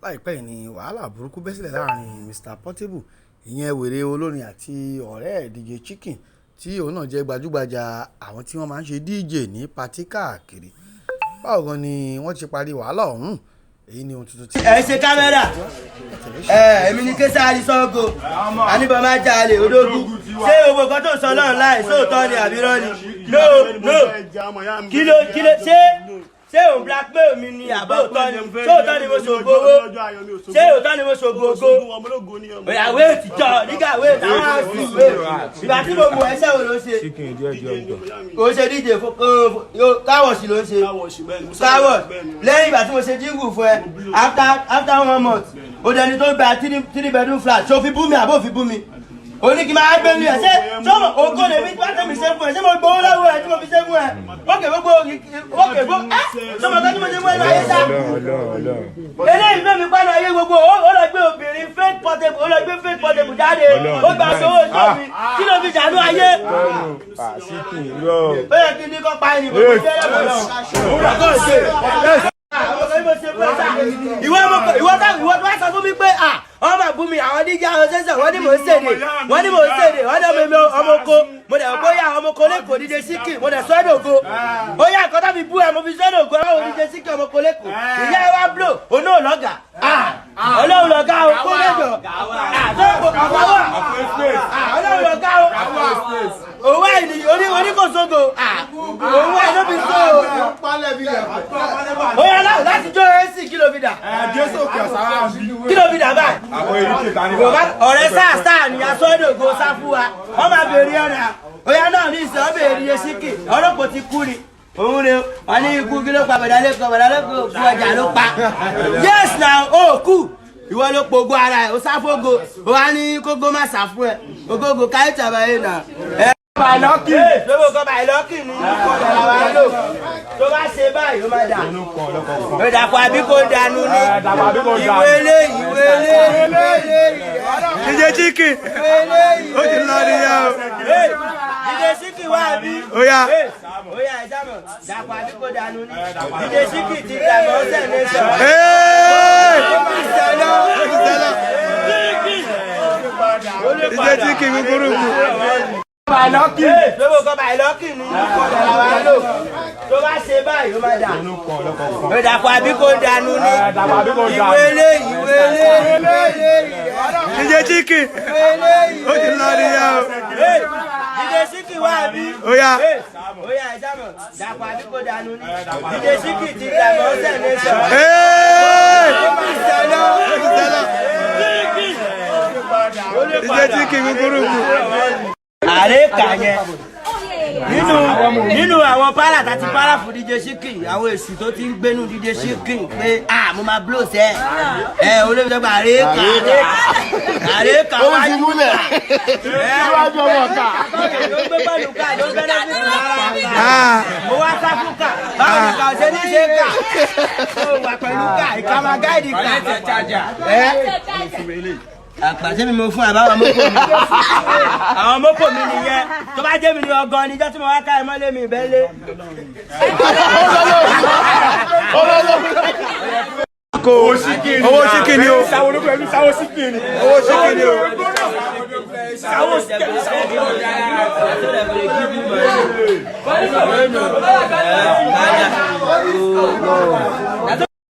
láìpẹ́ ní wàhálà burúkú bẹ́ sílẹ̀ láàrin Mr Portable ìyẹn wèrè olórin àti ọ̀rẹ́ ẹ̀ DJ Chicken tí òun náà jẹ́ gbajúgbajà àwọn tí wọ́n máa ń ṣe DJ ní patí káàkiri. Báwo gan ni wọ́n ti parí wàhálà ọ̀hún? Èyí ni ohun tuntun tí. Ẹ ṣe kámẹ́rà èmi ni Késàrí Sango àníbọn máa jalè ológun ṣé owó kan tó sọ lọ́run láì sóòótọ́ ni àbí rọ́ ni no kí ló ṣé òun blackmail mi ni àbọ̀ òótọ́ ni ṣé òótọ́ ni mo ṣògo owó ṣé òótọ́ ni mo ṣògo ògo òyàwó ètìjọ́ nígbà wé àwọn àṣì ìwé ìgbà tí mo mú ẹsẹ̀ wo ló ṣe kò ṣe díje káwọ̀sì ló ṣe káwọ̀ lẹ́yìn ìgbà tí mo ṣe jíngù fún ẹ after 1 month ó dẹni tó gba 3 bedroom flat ṣó fi bú mi àbó fi bú mi oní kí máa gbé mi ẹ ṣé sọmọ ògo lè mi bá tẹ̀mí ṣe fún ẹ ṣé mo gbowó lọ́wọ́ ẹ tí mo fi ṣe fún ẹ ókè gbogbo ẹ sọmọ kan tí mo ṣe fún ẹ náà ayé sá eléyìí fẹ́ mi pàdé ayé gbogbo ó lọ gbé obìnrin fake portable ó lọ gbé fake portable jáde ó gbà sówó ojú mi kí ló fi jàdú ayé ó yẹ kí ní kọ́ pa ẹni gbogbo ìfẹ́ ìwọ tó wá sọ fún mi pé ọmọ àbúmi àwọn díjà àwọn sẹ́sẹ̀ wọ́n ní mò ń ṣèdè wọ́n ní ọmọ oko mo dẹ̀ bóyá ọmọ oko lẹ́kọ̀ọ́ díje síkì mo dẹ̀ sọ́dọ̀ ògo ó yá àkọ́tà fi bú ẹ mo fi sọ́dọ̀ ògo ọlọ́run díje síkì ọmọ oko lẹ́kọ̀ọ́ ìyá ẹ wá blò oná òlọ́gà ọlọ́run lọ́gà o kó lẹ́jọ́ ọlọ́run lọ́gà o òwò ẹ̀ oníkòsógo òwò ẹ̀ ló fi sọ o ó yá láti jó ẹ̀sì kí ló fi dà kí ló fi dà báyìí ọ̀rẹ́ sáà ni asọ́dọ̀gọ́ sá fún wa wọ́n máa bèèrè ọ̀rẹ́ òyà náà ní ìsìn ọ̀bẹ̀ èrìyẹ síkì ọlọ́pọ̀ ti kú ni òun ni wọ́n ní ikú kí ló pa bàdálẹ́kọ̀ọ́ fún ọjà ló pa yes na ó kú ìwọ ló pogo ara ẹ̀ ó sáfógo ó wá ní kógó má sá fún ẹ̀ ogógo káyọ̀tì àbáyé náà bàìlọ́kì lówó kan bàìlọ́kì ní ìkọ̀dà lò tó bá ṣe báyìí ó máa dà ìdàpọ̀ àbí kò dànù ní ìwélé DJ Chicken ó ti lọ ní yá o DJ Chicken wà bí óyá ìjámọ̀ ìdàpọ̀ àbí kò dànù ní DJ Chicken ti dàgbà ọ̀sẹ̀ nation DJ Chicken kúkúrú kù. Bàìlọ́kì lówó kan bàìlọ́kì ní ìkọ̀dà lò tó bá ṣe báyìí ó máa dà ìdàpọ̀ àbí kò dànù ní ìwélé DJ Chicken ó ti lọ ní yá o DJ Chicken wà bí óyá ìjámọ̀ ìdàpọ̀ àbí kò dànù ní DJ Chicken ti dàgbà ọ̀sẹ̀ nation DJ Chicken kúkúrú kù. àrékà yẹn nínú àwọn pálá àti pálá fún DJ Chicken àwọn èsì tó ti ń gbénú DJ Chicken pé mo máa blow sẹ olóògbé àrékà ó ti múlẹ̀ níwájú ọmọ ọ̀ka. ló gbé pẹ̀lú ká ló bẹ́rẹ̀ bí mo wá sáfù ká báwo ni ká ṣe ní ṣe ká ó wà pẹ̀lú ká ìka máa gáìdì ká àpàṣẹ mi mo fún àbáwọn mọ́pò mi àwọn mọ́pò mi nìyẹn tó bá jẹ́ mi ní ọgọ́ níjọ́ tí mo wá ká ẹ mọ́lé mi ìbẹ́lé. owó Chicken ni o owó Chicken ni o. That's